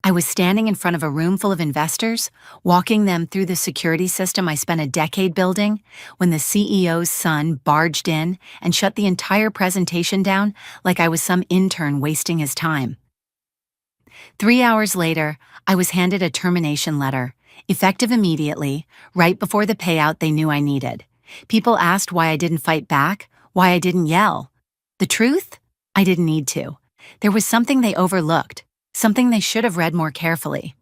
I was standing in front of a room full of investors, walking them through the security system I spent a decade building, when the CEO's son barged in and shut the entire presentation down like I was some intern wasting his time. 3 hours later, I was handed a termination letter, effective immediately, right before the payout they knew I needed. People asked why I didn't fight back, why I didn't yell. The truth? I didn't need to. There was something they overlooked, something they should have read more carefully.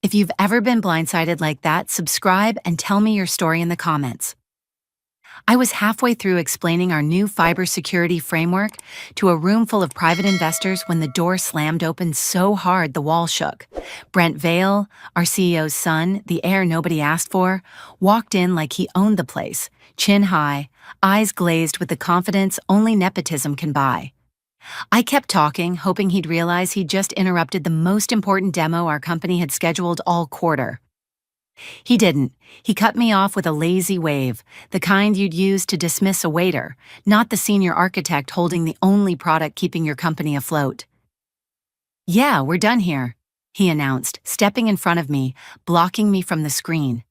If you've ever been blindsided like that, subscribe and tell me your story in the comments. I was halfway through explaining our new fiber security framework to a room full of private investors when the door slammed open so hard the wall shook. Brent Vale, our CEO's son, the heir nobody asked for, walked in like he owned the place, chin high, eyes glazed with the confidence only nepotism can buy. I kept talking, hoping he'd realize he'd just interrupted the most important demo our company had scheduled all quarter. He didn't. He cut me off with a lazy wave, the kind you'd use to dismiss a waiter, not the senior architect holding the only product keeping your company afloat. "Yeah, we're done here," he announced, stepping in front of me, blocking me from the screen.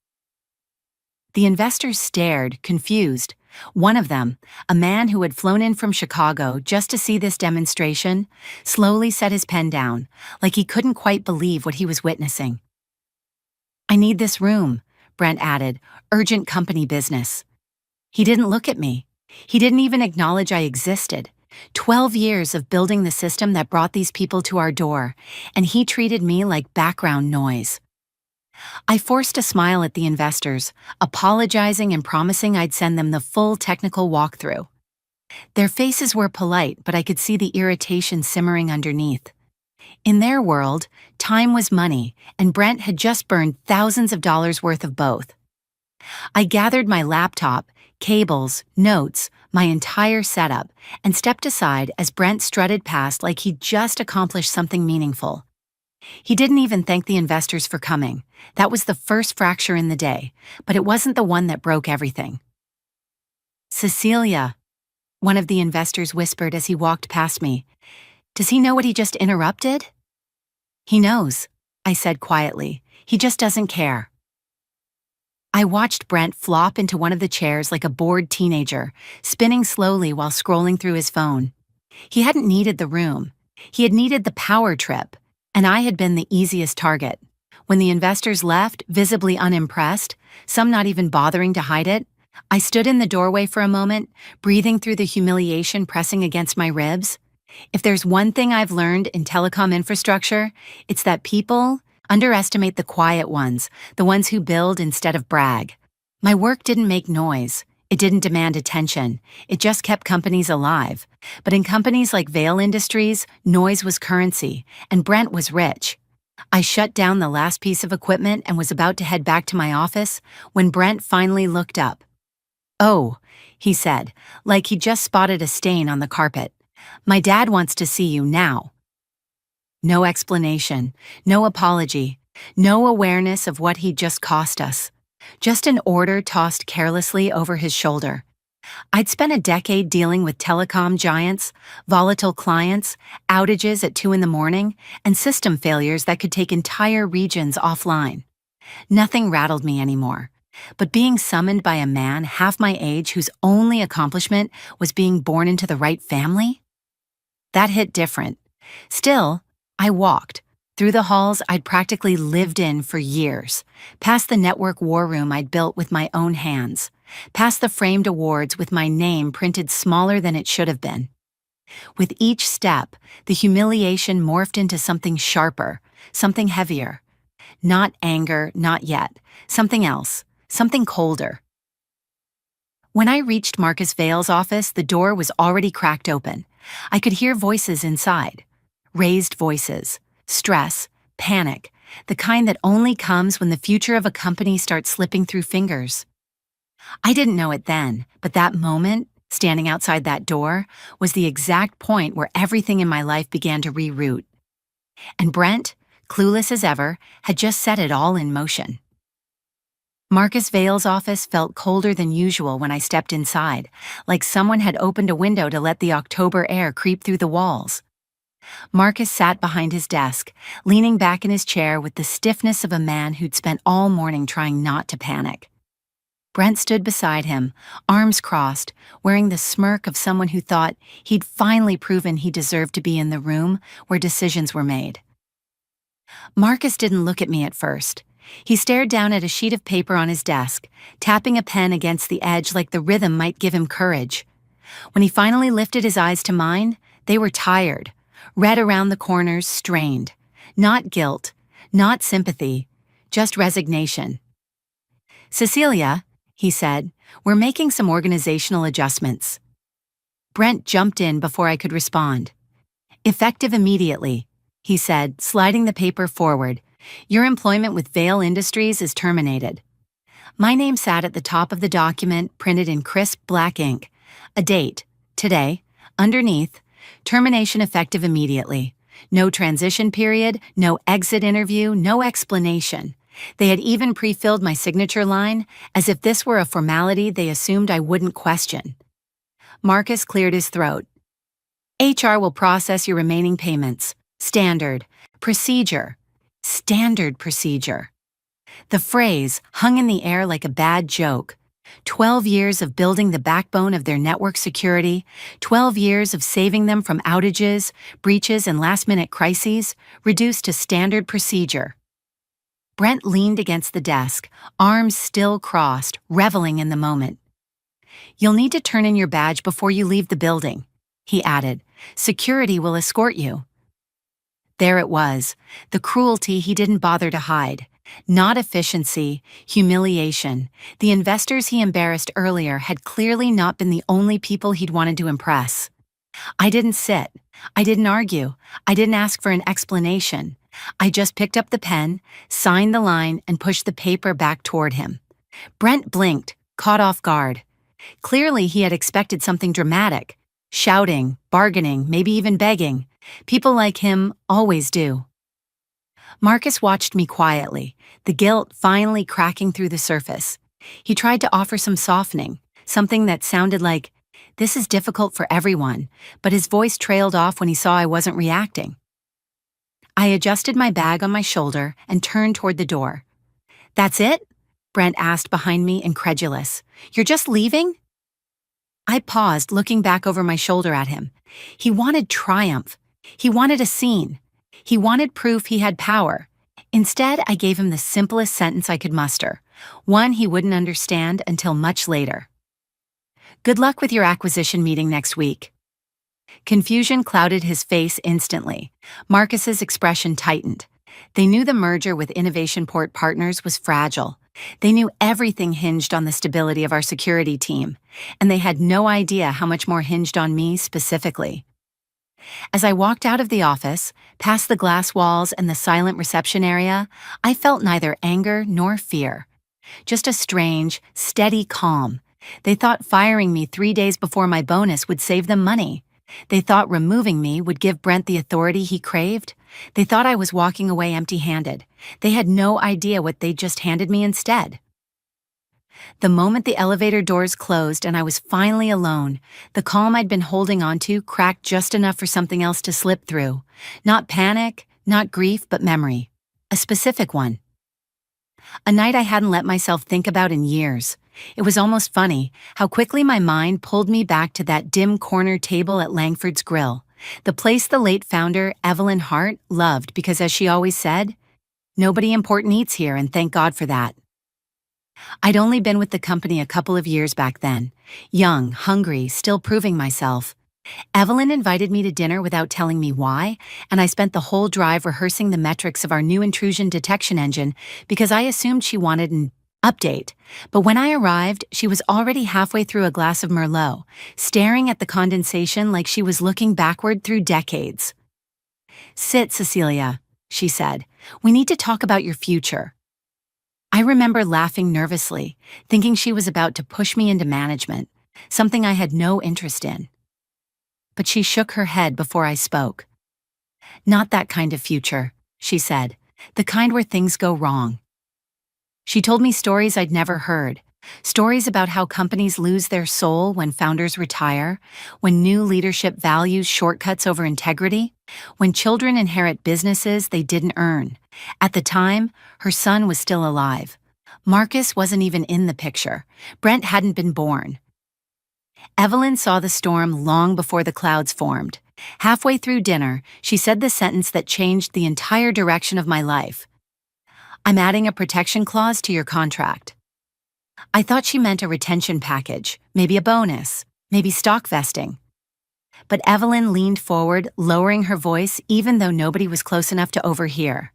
The investors stared, confused. One of them, a man who had flown in from Chicago just to see this demonstration, slowly set his pen down, like he couldn't quite believe what he was witnessing. "I need this room," Brent added, "urgent company business." He didn't look at me. He didn't even acknowledge I existed. 12 years of building the system that brought these people to our door, and he treated me like background noise. I forced a smile at the investors, apologizing and promising I'd send them the full technical walkthrough. Their faces were polite, but I could see the irritation simmering underneath. In their world, time was money, and Brent had just burned thousands of dollars worth of both. I gathered my laptop, cables, notes, my entire setup, and stepped aside as Brent strutted past like he'd just accomplished something meaningful. He didn't even thank the investors for coming. That was the first fracture in the day, but it wasn't the one that broke everything. "Cecilia," one of the investors whispered as he walked past me. "Does he know what he just interrupted?" "He knows," I said quietly. "He just doesn't care." I watched Brent flop into one of the chairs like a bored teenager, spinning slowly while scrolling through his phone. He hadn't needed the room. He had needed the power trip, and I had been the easiest target. When the investors left, visibly unimpressed, some not even bothering to hide it, I stood in the doorway for a moment, breathing through the humiliation pressing against my ribs. If there's one thing I've learned in telecom infrastructure, it's that people underestimate the quiet ones, the ones who build instead of brag. My work didn't make noise. It didn't demand attention. It just kept companies alive. But in companies like Vale Industries, noise was currency, and Brent was rich. I shut down the last piece of equipment and was about to head back to my office when Brent finally looked up. "Oh," he said, like he'd just spotted a stain on the carpet. "My dad wants to see you now." No explanation, no apology, no awareness of what he'd just cost us. Just an order tossed carelessly over his shoulder. I'd spent a decade dealing with telecom giants, volatile clients, outages at 2 in the morning, and system failures that could take entire regions offline. Nothing rattled me anymore. But being summoned by a man half my age whose only accomplishment was being born into the right family? That hit different. Still, I walked through the halls I'd practically lived in for years, past the network war room I'd built with my own hands, past the framed awards with my name printed smaller than it should have been. With each step, the humiliation morphed into something sharper, something heavier. Not anger, not yet. Something else, something colder. When I reached Marcus Vale's office, the door was already cracked open. I could hear voices inside. Raised voices. Stress. Panic. The kind that only comes when the future of a company starts slipping through fingers. I didn't know it then, but that moment, standing outside that door, was the exact point where everything in my life began to reroute. And Brent, clueless as ever, had just set it all in motion. Marcus Vale's office felt colder than usual when I stepped inside, like someone had opened a window to let the October air creep through the walls. Marcus sat behind his desk, leaning back in his chair with the stiffness of a man who'd spent all morning trying not to panic. Brent stood beside him, arms crossed, wearing the smirk of someone who thought he'd finally proven he deserved to be in the room where decisions were made. Marcus didn't look at me at first. He stared down at a sheet of paper on his desk, tapping a pen against the edge like the rhythm might give him courage. When he finally lifted his eyes to mine, they were tired, red around the corners, strained. Not guilt, not sympathy, just resignation. "Cecilia," he said, "we're making some organizational adjustments." Brent jumped in before I could respond. "Effective immediately," he said, sliding the paper forward. "Your employment with Vale Industries is terminated." My name sat at the top of the document, printed in crisp black ink. A date, today, underneath, termination effective immediately. No transition period, no exit interview, no explanation. They had even pre-filled my signature line, as if this were a formality they assumed I wouldn't question. Marcus cleared his throat. "HR will process your remaining payments. Standard. Procedure. Standard procedure." The phrase hung in the air like a bad joke. 12 years of building the backbone of their network security, 12 years of saving them from outages, breaches, and last-minute crises, reduced to standard procedure. Brent leaned against the desk, arms still crossed, reveling in the moment. "You'll need to turn in your badge before you leave the building," he added. "Security will escort you." There it was, the cruelty he didn't bother to hide. Not efficiency, humiliation. The investors he embarrassed earlier had clearly not been the only people he'd wanted to impress. I didn't sit. I didn't argue. I didn't ask for an explanation. I just picked up the pen, signed the line, and pushed the paper back toward him. Brent blinked, caught off guard. Clearly he had expected something dramatic. Shouting, bargaining, maybe even begging. People like him always do. Marcus watched me quietly, the guilt finally cracking through the surface. He tried to offer some softening, something that sounded like, "This is difficult for everyone," but his voice trailed off when he saw I wasn't reacting. I adjusted my bag on my shoulder and turned toward the door. "That's it?" Brent asked behind me, incredulous. "You're just leaving?" I paused, looking back over my shoulder at him. He wanted triumph. He wanted a scene. He wanted proof he had power. Instead, I gave him the simplest sentence I could muster, one he wouldn't understand until much later. "Good luck with your acquisition meeting next week." Confusion clouded his face instantly. Marcus's expression tightened. They knew the merger with Innovation Port Partners was fragile. They knew everything hinged on the stability of our security team, and they had no idea how much more hinged on me specifically. As I walked out of the office, past the glass walls and the silent reception area, I felt neither anger nor fear. Just a strange, steady calm. They thought firing me 3 days before my bonus would save them money. They thought removing me would give Brent the authority he craved. They thought I was walking away empty-handed. They had no idea what they'd just handed me instead. The moment the elevator doors closed and I was finally alone, the calm I'd been holding onto cracked just enough for something else to slip through. Not panic, not grief, but memory. A specific one. A night I hadn't let myself think about in years. It was almost funny how quickly my mind pulled me back to that dim corner table at Langford's Grill, the place the late founder, Evelyn Hart, loved because, as she always said, "Nobody important eats here, and thank God for that." I'd only been with the company a couple of years back then, young, hungry, still proving myself. Evelyn invited me to dinner without telling me why, and I spent the whole drive rehearsing the metrics of our new intrusion detection engine because I assumed she wanted an update. But when I arrived, she was already halfway through a glass of Merlot, staring at the condensation like she was looking backward through decades. "Sit, Cecilia," she said. "We need to talk about your future." I remember laughing nervously, thinking she was about to push me into management, something I had no interest in. But she shook her head before I spoke. "Not that kind of future," she said, "the kind where things go wrong." She told me stories I'd never heard, stories about how companies lose their soul when founders retire, when new leadership values shortcuts over integrity. When children inherit businesses they didn't earn. At the time, her son was still alive. Marcus wasn't even in the picture. Brent hadn't been born. Evelyn saw the storm long before the clouds formed. Halfway through dinner, she said the sentence that changed the entire direction of my life. "I'm adding a protection clause to your contract." I thought she meant a retention package, maybe a bonus, maybe stock vesting. But Evelyn leaned forward, lowering her voice even though nobody was close enough to overhear.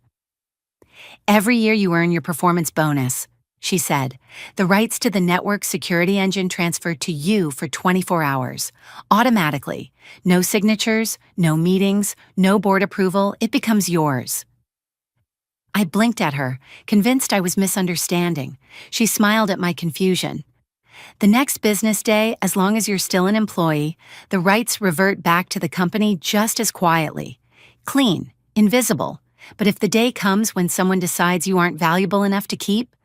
"Every year you earn your performance bonus," she said. "The rights to the network security engine transfer to you for 24 hours. Automatically. No signatures, no meetings, no board approval. It becomes yours." I blinked at her, convinced I was misunderstanding. She smiled at my confusion. "The next business day, as long as you're still an employee, the rights revert back to the company just as quietly. Clean, invisible. But if the day comes when someone decides you aren't valuable enough to keep,"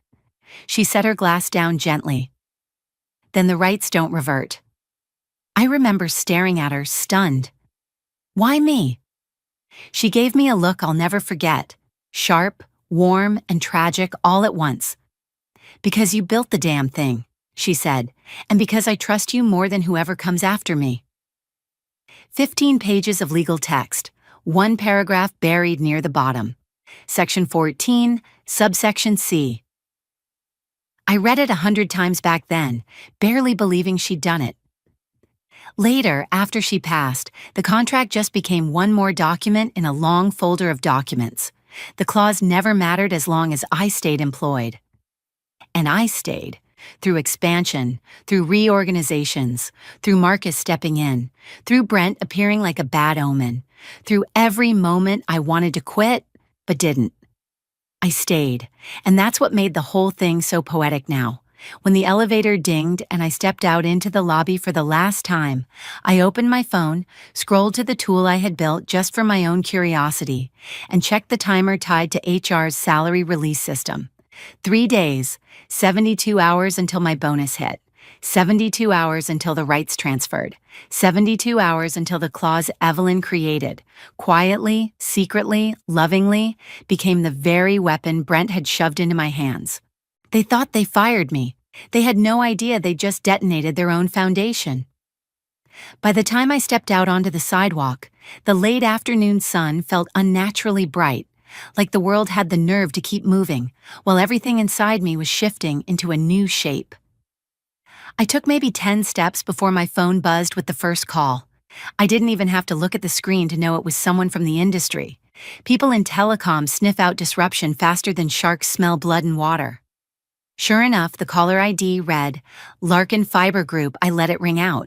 she set her glass down gently, "then the rights don't revert." I remember staring at her, stunned. Why me? She gave me a look I'll never forget. Sharp, warm, and tragic all at once. "Because you built the damn thing," she said, "and because I trust you more than whoever comes after me." 15 pages of legal text, one paragraph buried near the bottom. Section 14, subsection C. I read it 100 times back then, barely believing she'd done it. Later, after she passed, the contract just became one more document in a long folder of documents. The clause never mattered as long as I stayed employed. And I stayed. Through expansion, through reorganizations, through Marcus stepping in, through Brent appearing like a bad omen, through every moment I wanted to quit, but didn't. I stayed, and that's what made the whole thing so poetic now. When the elevator dinged and I stepped out into the lobby for the last time, I opened my phone, scrolled to the tool I had built just for my own curiosity, and checked the timer tied to HR's salary release system. 3 days, 72 hours until my bonus hit, 72 hours until the rights transferred, 72 hours until the clause Evelyn created, quietly, secretly, lovingly, became the very weapon Brent had shoved into my hands. They thought they fired me. They had no idea they just detonated their own foundation. By the time I stepped out onto the sidewalk, the late afternoon sun felt unnaturally bright, like the world had the nerve to keep moving, while everything inside me was shifting into a new shape. I took maybe 10 steps before my phone buzzed with the first call. I didn't even have to look at the screen to know it was someone from the industry. People in telecom sniff out disruption faster than sharks smell blood and water. Sure enough, the caller ID read, "Larkin Fiber Group." I let it ring out.